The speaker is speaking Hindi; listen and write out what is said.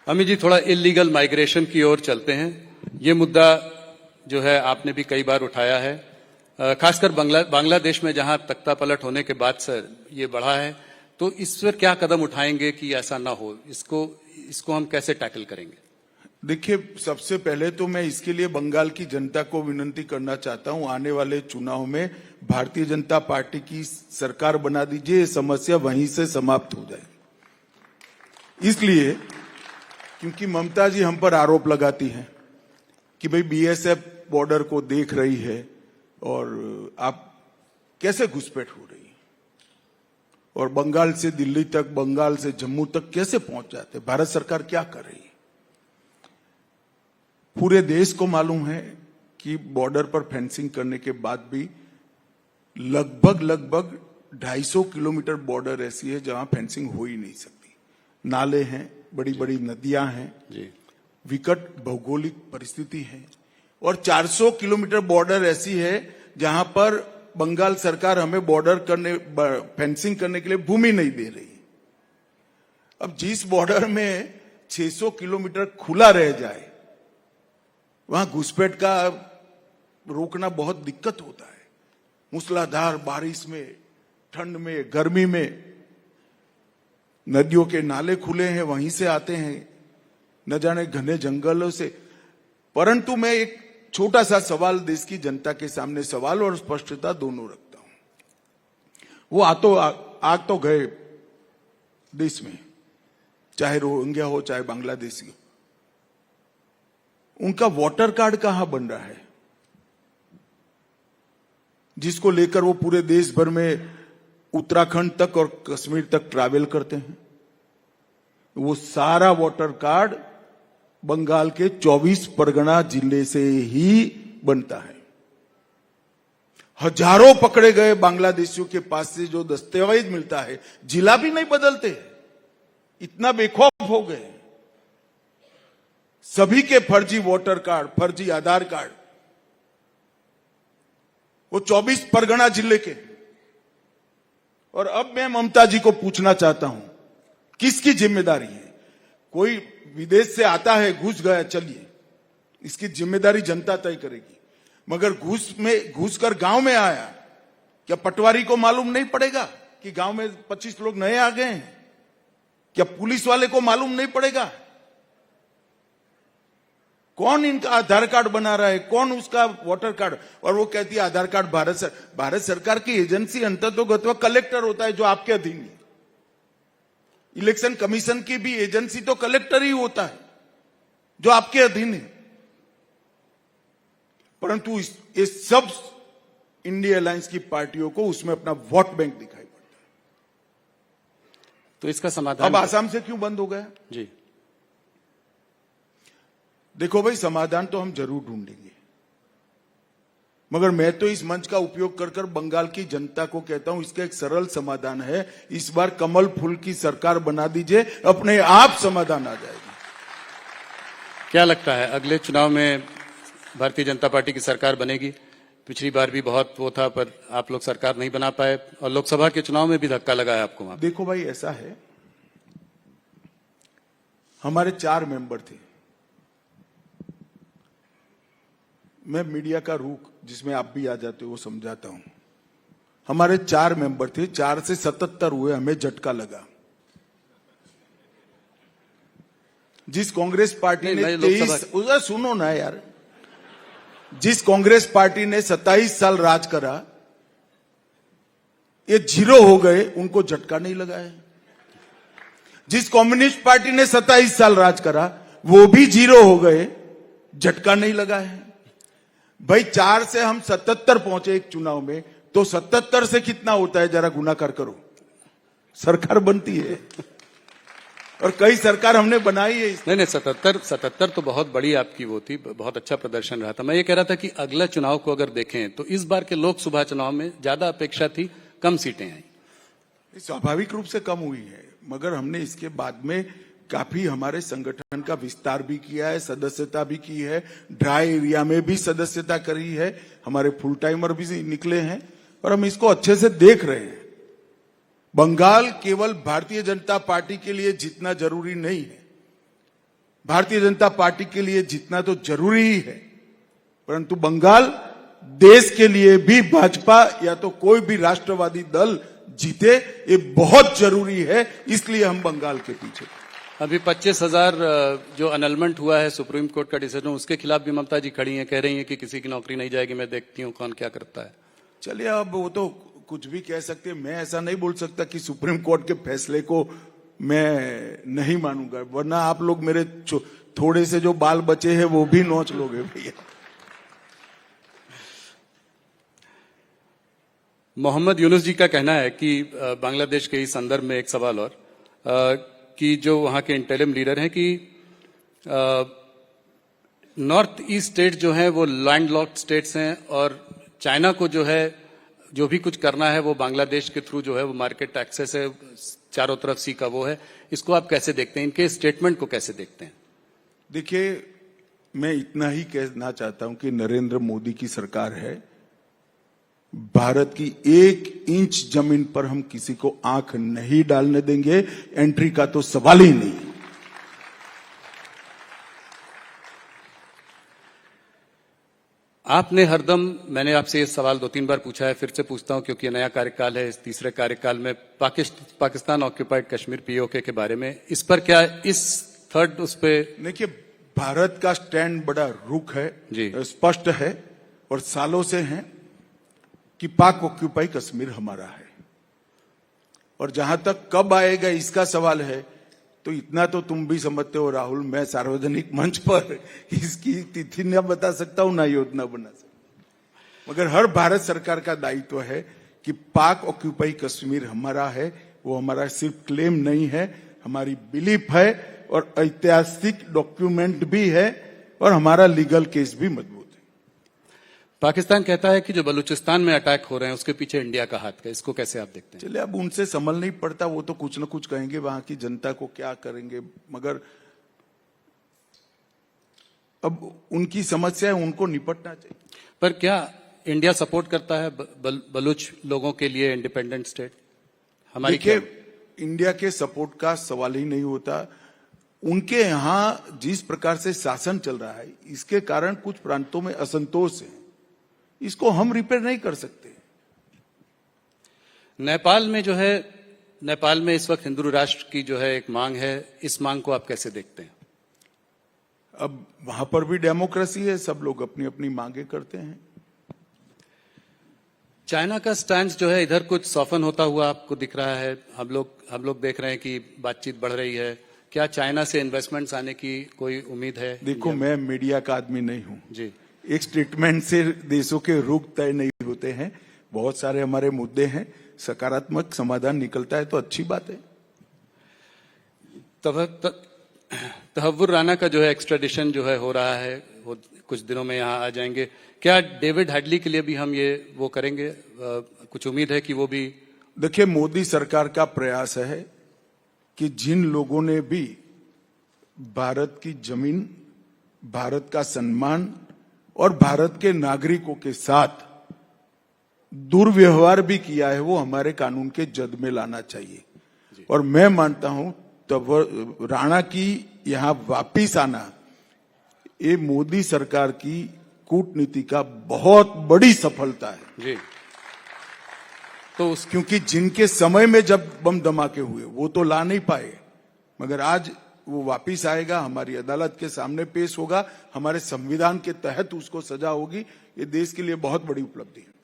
अमित जी, थोड़ा इलीगल माइग्रेशन की ओर चलते हैं। ये मुद्दा जो है आपने भी कई बार उठाया है, खासकर बांग्लादेश में जहां तख्ता पलट होने के बाद सर ये बढ़ा है, तो इस पर क्या कदम उठाएंगे कि ऐसा ना हो? इसको हम कैसे टैकल करेंगे? देखिए, सबसे पहले तो मैं इसके लिए बंगाल की जनता को विनती करना चाहता हूं, आने वाले चुनाव में भारतीय जनता पार्टी की सरकार बना दीजिए, समस्या वहीं से समाप्त हो जाए। इसलिए क्योंकि ममता जी हम पर आरोप लगाती हैं कि भाई बीएसएफ बॉर्डर को देख रही है और आप कैसे घुसपैठ हो रही है, और बंगाल से दिल्ली तक, बंगाल से जम्मू तक कैसे पहुंच जाते, भारत सरकार क्या कर रही है। पूरे देश को मालूम है कि बॉर्डर पर फेंसिंग करने के बाद भी लगभग 250 किलोमीटर बॉर्डर ऐसी है जहां फेंसिंग हो ही नहीं सकती। नाले हैं, बड़ी बड़ी नदियां हैं जी, विकट भौगोलिक परिस्थिति है, और 400 किलोमीटर बॉर्डर ऐसी है जहां पर बंगाल सरकार हमें फेंसिंग करने के लिए भूमि नहीं दे रही। अब जिस बॉर्डर में 600 किलोमीटर खुला रह जाए, वहां घुसपैठ का रोकना बहुत दिक्कत होता है। मूसलाधार बारिश में, ठंड में, गर्मी में नदियों के नाले खुले हैं, वहीं से आते हैं, न जाने घने जंगलों से। परंतु मैं एक छोटा सा सवाल देश की जनता के सामने, सवाल और स्पष्टता दोनों रखता हूं। वो आग तो गए देश में, चाहे रोहिंग्या हो चाहे बांग्लादेशी हो, उनका वोटर कार्ड कहां बन रहा है, जिसको लेकर वो पूरे देश भर में उत्तराखंड तक और कश्मीर तक ट्रैवल करते हैं। वो सारा वोटर कार्ड बंगाल के 24 परगना जिले से ही बनता है। हजारों पकड़े गए बांग्लादेशियों के पास से जो दस्तावेज मिलता है, जिला भी नहीं बदलते, इतना बेखौफ हो गए। सभी के फर्जी वोटर कार्ड, फर्जी आधार कार्ड, वो 24 परगना जिले के। और अब मैं ममता जी को पूछना चाहता हूं, किसकी जिम्मेदारी है? कोई विदेश से आता है, घुस गया, चलिए, इसकी जिम्मेदारी जनता तय करेगी। मगर घुस कर गांव में आया, क्या पटवारी को मालूम नहीं पड़ेगा कि गांव में 25 लोग नए आ गए हैं? क्या पुलिस वाले को मालूम नहीं पड़ेगा? कौन इनका आधार कार्ड बना रहा है, कौन उसका वोटर कार्ड? और वो कहती है आधार कार्ड भारत सरकार की एजेंसी अंततोगत्वा कलेक्टर होता है, जो आपके अधीन है। इलेक्शन कमीशन की भी एजेंसी तो कलेक्टर ही होता है, जो आपके अधीन है। परंतु ये सब इंडिया अलायंस की पार्टियों को उसमें अपना वोट बैंक दिखाई पड़ता है। तो इसका समाधान अब आसाम से क्यों बंद हो गया? जी, देखो भाई, समाधान तो हम जरूर ढूंढेंगे, मगर मैं तो इस मंच का उपयोग कर बंगाल की जनता को कहता हूं, इसका एक सरल समाधान है। इस बार कमल फूल की सरकार बना दीजिए, अपने आप समाधान आ जाएगा। क्या लगता है अगले चुनाव में भारतीय जनता पार्टी की सरकार बनेगी? पिछली बार भी बहुत वो था, पर आप लोग सरकार नहीं बना पाए, और लोकसभा के चुनाव में भी धक्का लगा है आपको वहां। देखो भाई, ऐसा है, हमारे 4 मेंबर थे। मैं मीडिया का रुख, जिसमें आप भी आ जाते हो, वो समझाता हूं। हमारे 4 मेंबर थे, 4 से 77 हुए, हमें झटका लगा। जिस कांग्रेस पार्टी ने 23, सुनो ना यार, जिस कांग्रेस पार्टी ने 27 साल राज करा, ये 0 हो गए, उनको झटका नहीं लगा है। जिस कम्युनिस्ट पार्टी ने 27 साल राज करा, वो भी 0 हो गए, झटका नहीं लगा है। भाई 4 से हम 77 पहुंचे एक चुनाव में, तो 77 से कितना होता है, जरा गुणाकार करो। सरकार बनती है, और कई सरकार हमने बनाई है। नहीं, 77 तो बहुत बड़ी आपकी वो थी, बहुत अच्छा प्रदर्शन रहा था। मैं ये कह रहा था कि अगला चुनाव को अगर देखें तो इस बार के लोकसभा चुनाव में ज्यादा अपेक्षा थी, कम सीटें आई। स्वाभाविक रूप से कम हुई है, मगर हमने इसके बाद में काफी हमारे संगठन का विस्तार भी किया है, सदस्यता भी की है, ड्राई एरिया में भी सदस्यता करी है, हमारे फुल टाइमर भी निकले हैं, और हम इसको अच्छे से देख रहे हैं। बंगाल केवल भारतीय जनता पार्टी के लिए जीतना जरूरी नहीं है, भारतीय जनता पार्टी के लिए जीतना तो जरूरी ही है, परंतु बंगाल देश के लिए भी भाजपा या तो कोई भी राष्ट्रवादी दल जीते ये बहुत जरूरी है, इसलिए हम बंगाल के पीछे। अभी 25,000 जो अनलमेंट हुआ है सुप्रीम कोर्ट का डिसीजन, उसके खिलाफ भी ममता जी खड़ी हैं, कह रही हैं कि किसी की नौकरी नहीं जाएगी, मैं देखती हूँ कौन क्या करता है। चलिए, अब वो तो कुछ भी कह सकते हैं, मैं ऐसा नहीं बोल सकता कि सुप्रीम कोर्ट के फैसले को मैं नहीं मानूंगा, वरना आप लोग मेरे थोड़े से जो बाल बचे हैं वो भी नोच लोगे भैया। मोहम्मद यूनुस जी का कहना है कि बांग्लादेश के इस संदर्भ में एक सवाल और कि जो वहां के इंटरिम लीडर हैं कि नॉर्थ ईस्ट स्टेट जो हैं वो लैंडलॉक्ड स्टेट्स हैं और चाइना को जो है जो भी कुछ करना है वो बांग्लादेश के थ्रू जो है वो मार्केट एक्सेस है, चारों तरफ सी का वो है। इसको आप कैसे देखते हैं, इनके स्टेटमेंट को कैसे देखते हैं? देखिए, मैं इतना ही कहना चाहता हूं कि नरेंद्र मोदी की सरकार है, भारत की 1 इंच जमीन पर हम किसी को आंख नहीं डालने देंगे, एंट्री का तो सवाल ही नहीं। आपने हरदम, मैंने आपसे ये सवाल 2-3 बार पूछा है, फिर से पूछता हूं क्योंकि नया कार्यकाल है, इस तीसरे कार्यकाल में पाकिस्तान ऑक्यूपाइड कश्मीर पीओके के बारे में, इस पर क्या इस थर्ड उस पे? देखिए, भारत का स्टैंड बड़ा रुख है जी, स्पष्ट है और सालों से है कि पाक ऑक्यूपाई कश्मीर हमारा है। और जहां तक कब आएगा इसका सवाल है, तो इतना तो तुम भी समझते हो राहुल, मैं सार्वजनिक मंच पर इसकी तिथि न बता सकता हूं, ना योजना बना सकता, मगर हर भारत सरकार का दायित्व है कि पाक ऑक्यूपाई कश्मीर हमारा है। वो हमारा सिर्फ क्लेम नहीं है, हमारी बिलीफ है और ऐतिहासिक डॉक्यूमेंट भी है और हमारा लीगल केस भी मजबूत है। पाकिस्तान कहता है कि जो बलूचिस्तान में अटैक हो रहे हैं उसके पीछे इंडिया का हाथ है, इसको कैसे आप देखते हैं? चलिए, अब उनसे संभल नहीं पड़ता, वो तो कुछ ना कुछ कहेंगे, वहां की जनता को क्या करेंगे, मगर अब उनकी समस्या है, उनको निपटना चाहिए। पर क्या इंडिया सपोर्ट करता है बलूच लोगों के लिए इंडिपेंडेंट स्टेट? हमारी देखिए, इंडिया के सपोर्ट का सवाल ही नहीं होता। उनके यहां जिस प्रकार से शासन चल रहा है, इसके कारण कुछ प्रांतों में असंतोष है, इसको हम रिपेयर नहीं कर सकते। नेपाल में जो है, नेपाल में इस वक्त हिंदू राष्ट्र की जो है एक मांग है, इस मांग को आप कैसे देखते हैं? अब वहां पर भी डेमोक्रेसी है, सब लोग अपनी अपनी मांगे करते हैं। चाइना का स्टैंड जो है इधर कुछ सॉफन होता हुआ आपको दिख रहा है, हम लोग देख रहे हैं कि बातचीत बढ़ रही है। क्या चाइना से इन्वेस्टमेंट्स आने की कोई उम्मीद है? देखो, मैं मीडिया का आदमी नहीं हूं जी, एक स्टेटमेंट से देशों के रुख तय नहीं होते हैं। बहुत सारे हमारे मुद्दे हैं, सकारात्मक समाधान निकलता है तो अच्छी बात है। तहव्वुर राणा का जो है एक्स्ट्राडिशन जो है हो रहा है, वो कुछ दिनों में यहाँ आ जाएंगे। क्या डेविड हेडली के लिए भी हम ये वो करेंगे? कुछ उम्मीद है कि वो भी? देखिए, मोदी सरकार का प्रयास है कि जिन लोगों ने भी भारत की जमीन, भारत का सम्मान और भारत के नागरिकों के साथ दुर्व्यवहार भी किया है, वो हमारे कानून के जद में लाना चाहिए। और मैं मानता हूं तब राणा की यहां वापिस आना ये मोदी सरकार की कूटनीति का बहुत बड़ी सफलता है जी। तो क्योंकि जिनके समय में जब बम धमाके हुए वो तो ला नहीं पाए, मगर आज वो वापिस आएगा, हमारी अदालत के सामने पेश होगा, हमारे संविधान के तहत उसको सजा होगी। ये देश के लिए बहुत बड़ी उपलब्धि है।